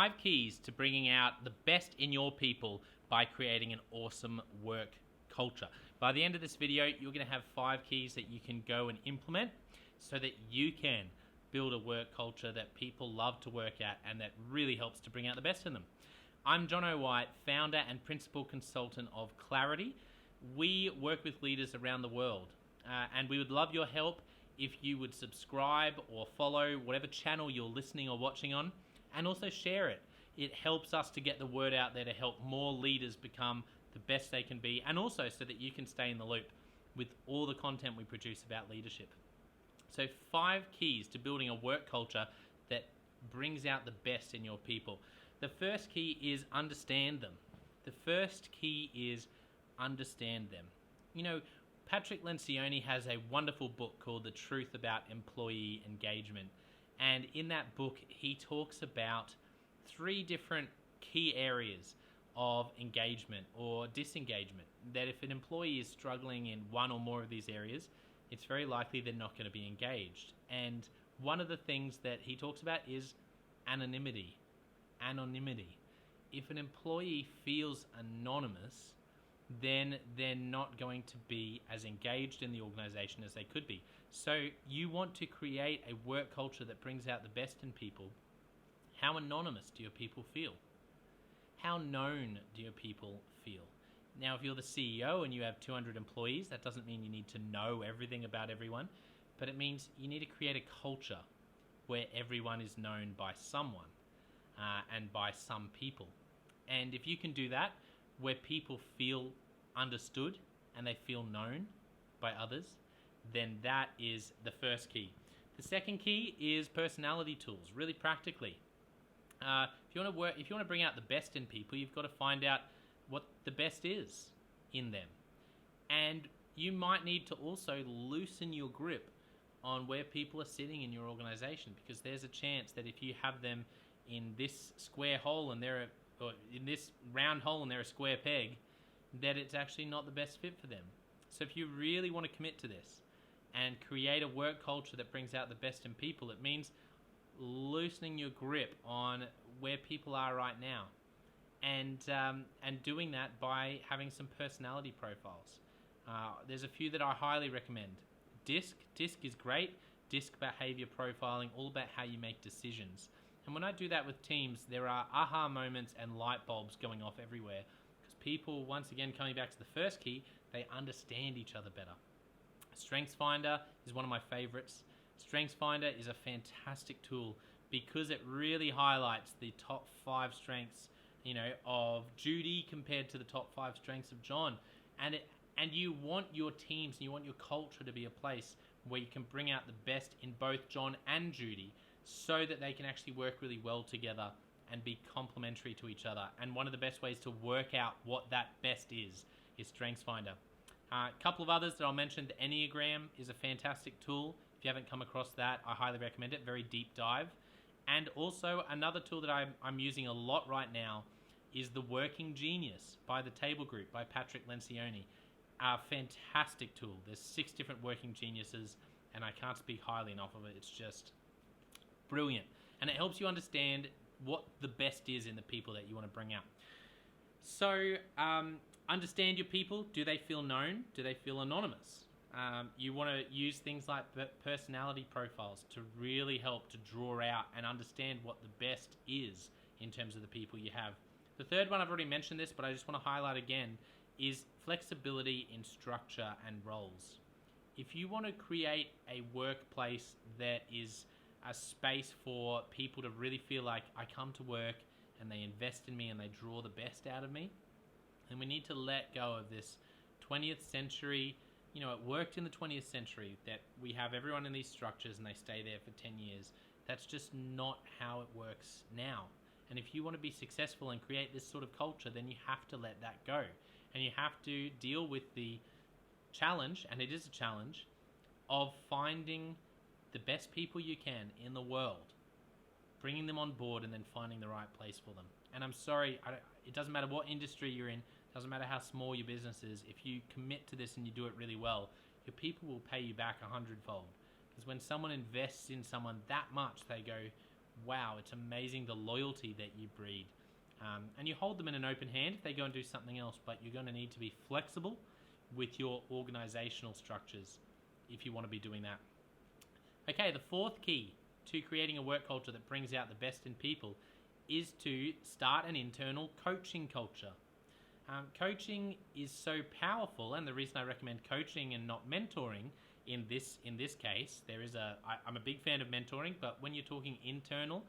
5 keys to bringing out the best in your people by creating an awesome work culture. By the end of this video, you're going to have 5 keys that you can go and implement so that you can build a work culture that people love to work at and that really helps to bring out the best in them. I'm John O'White, founder and principal consultant of Clarity. We work with leaders around the world, and we would love your help if you would subscribe or follow whatever channel you're listening or watching on, and also share it. It helps us to get the word out there to help more leaders become the best they can be, and also so that you can stay in the loop with all the content we produce about leadership. So 5 keys to building a work culture that brings out the best in your people. The first key is understand them. The first key is understand them. You know, Patrick Lencioni has a wonderful book called The Truth About Employee Engagement. And in that book, he talks about 3 different key areas of engagement or disengagement. That if an employee is struggling in one or more of these areas, it's very likely they're not going to be engaged. And one of the things that he talks about is anonymity. Anonymity. If an employee feels anonymous, then they're not going to be as engaged in the organization as they could be. So you want to create a work culture that brings out the best in people. How anonymous do your people feel? How known do your people feel? Now, if you're the CEO and you have 200 employees, that doesn't mean you need to know everything about everyone, but it means you need to create a culture where everyone is known by someone and by some people. And if you can do that, where people feel understood and they feel known by others, then that is the first key. The second key is personality tools, really practically. If you want to bring out the best in people, you've got to find out what the best is in them. And you might need to also loosen your grip on where people are sitting in your organization, because there's a chance that if you have them in this square hole and or in this round hole and they're a square peg, that it's actually not the best fit for them. So if you really want to commit to this and create a work culture that brings out the best in people, it means loosening your grip on where people are right now, and doing that by having some personality profiles. There's a few that I highly recommend. DISC is great. DISC behavior profiling, all about how you make decisions. And when I do that with teams, there are aha moments and light bulbs going off everywhere, because people, once again, coming back to the first key, they understand each other better. StrengthsFinder is one of my favorites. StrengthsFinder is a fantastic tool because it really highlights the top 5 strengths, of Judy compared to the top 5 strengths of John. And you want your teams and you want your culture to be a place where you can bring out the best in both John and Judy, so that they can actually work really well together and be complementary to each other. And one of the best ways to work out what that best is StrengthsFinder. A couple of others that I'll mention. The Enneagram is a fantastic tool. If you haven't come across that, I highly recommend it. Very deep dive. And also another tool that I'm using a lot right now is the Working Genius by the Table Group by Patrick Lencioni. A fantastic tool. There's 6 different working geniuses, and I can't speak highly enough of it. It's just brilliant. And it helps you understand what the best is in the people that you want to bring out. So understand your people. Do they feel known? Do they feel anonymous? You want to use things like personality profiles to really help to draw out and understand what the best is in terms of the people you have. The third one, I've already mentioned this, but I just want to highlight again, is flexibility in structure and roles. If you want to create a workplace that is a space for people to really feel like I come to work and they invest in me and they draw the best out of me, then we need to let go of this 20th century. It worked in the 20th century that we have everyone in these structures and they stay there for 10 years. That's just not how it works now. And if you want to be successful and create this sort of culture, then you have to let that go. And you have to deal with the challenge, and it is a challenge, of finding the best people you can in the world, bringing them on board, and then finding the right place for them. And I'm sorry, it doesn't matter what industry you're in, it doesn't matter how small your business is, if you commit to this and you do it really well, your people will pay you back 100-fold. Because when someone invests in someone that much, they go, wow, it's amazing the loyalty that you breed. And you hold them in an open hand if they go and do something else, but you're going to need to be flexible with your organizational structures if you want to be doing that. Okay, the fourth key to creating a work culture that brings out the best in people is to start an internal coaching culture. Coaching is so powerful, and the reason I recommend coaching and not mentoring in this case, I'm a big fan of mentoring, but when you're talking internal,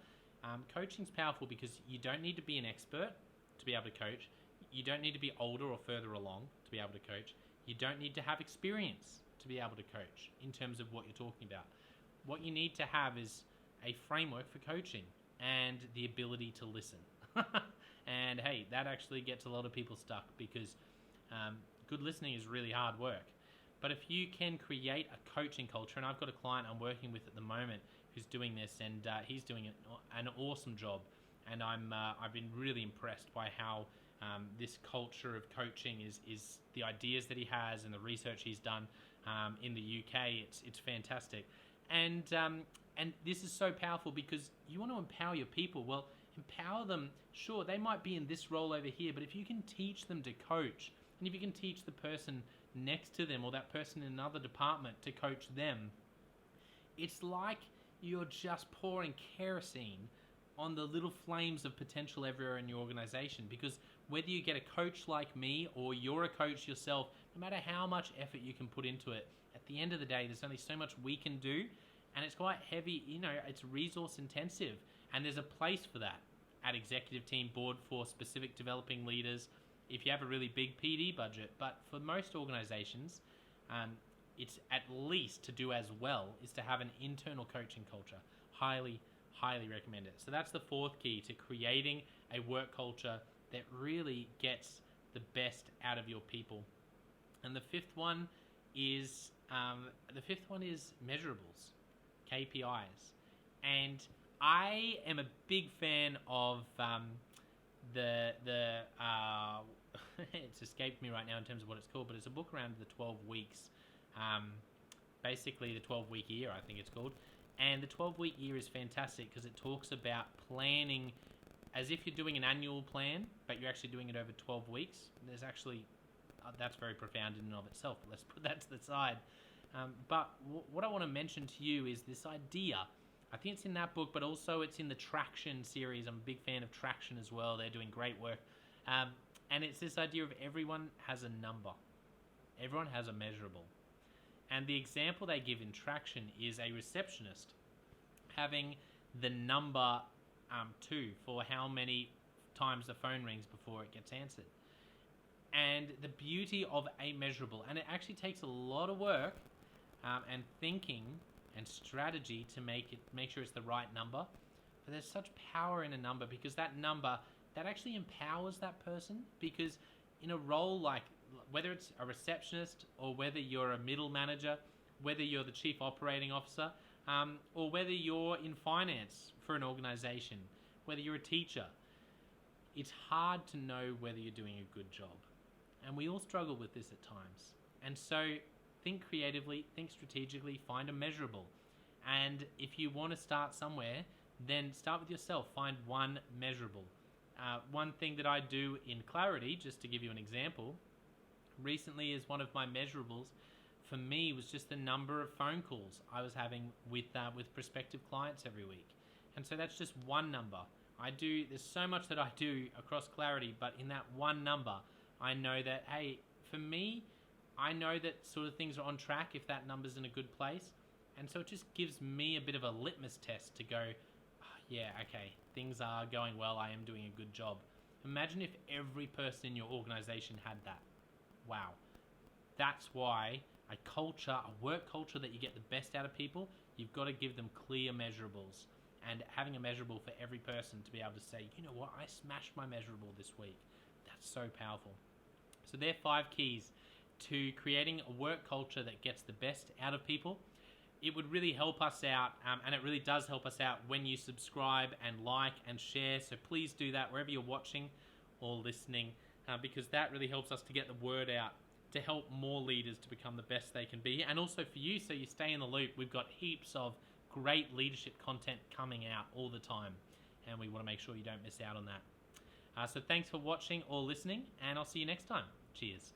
coaching's powerful because you don't need to be an expert to be able to coach. You don't need to be older or further along to be able to coach. You don't need to have experience to be able to coach in terms of what you're talking about. What you need to have is a framework for coaching and the ability to listen. And hey, that actually gets a lot of people stuck because good listening is really hard work. But if you can create a coaching culture, and I've got a client I'm working with at the moment who's doing this, and he's doing an awesome job, and I've been really impressed by how this culture of coaching is the ideas that he has and the research he's done in the UK. It's fantastic, and this is so powerful because you want to empower your people. Well, empower them. Sure, they might be in this role over here, but if you can teach them to coach, and if you can teach the person next to them or that person in another department to coach them, it's like you're just pouring kerosene on the little flames of potential everywhere in your organization. Because whether you get a coach like me or you're a coach yourself, no matter how much effort you can put into it, at the end of the day, there's only so much we can do, and it's quite heavy, it's resource intensive, and there's a place for that at executive team board for specific developing leaders if you have a really big PD budget. But for most organizations, it's at least to do as well is to have an internal coaching culture. Highly recommend it. So that's the fourth key to creating a work culture that really gets the best out of your people. And the fifth one is measurables, KPIs. And I am a big fan of it's escaped me right now in terms of what it's called, but it's a book around the 12 weeks, basically the 12-week year, I think it's called. And the 12-week year is fantastic because it talks about planning as if you're doing an annual plan, but you're actually doing it over 12 weeks. There's actually, that's very profound in and of itself, but let's put that to the side. But what I want to mention to you is this idea. I think it's in that book, but also it's in the Traction series. I'm a big fan of Traction as well. They're doing great work. And it's this idea of everyone has a number. Everyone has a measurable. And the example they give in Traction is a receptionist having the number 2 for how many times the phone rings before it gets answered. And the beauty of a measurable, and it actually takes a lot of work and thinking and strategy to make sure it's the right number. But there's such power in a number because that number, that actually empowers that person, because in a role like, whether it's a receptionist or whether you're a middle manager, whether you're the chief operating officer, or whether you're in finance for an organization, whether you're a teacher, it's hard to know whether you're doing a good job. And we all struggle with this at times. And so think creatively, think strategically, find a measurable. And if you want to start somewhere, then start with yourself. Find one measurable. One thing that I do in Clarity, just to give you an example, recently is one of my measurables for me was just the number of phone calls I was having with prospective clients every week. And so that's just one number. There's so much that I do across Clarity, but in that one number, I know that, hey, for me, I know that sort of things are on track if that number's in a good place. And so it just gives me a bit of a litmus test to go, yeah, okay, things are going well, I am doing a good job. Imagine if every person in your organization had that. Wow. That's why a work culture that you get the best out of people, you've got to give them clear measurables. And having a measurable for every person to be able to say, you know what, I smashed my measurable this week. That's so powerful. So there are 5 keys to creating a work culture that gets the best out of people. It would really help us out, and it really does help us out when you subscribe and like and share. So please do that wherever you're watching or listening, because that really helps us to get the word out, to help more leaders to become the best they can be, and also for you, so you stay in the loop. We've got heaps of great leadership content coming out all the time, and we want to make sure you don't miss out on that. So thanks for watching or listening, and I'll see you next time. Cheers.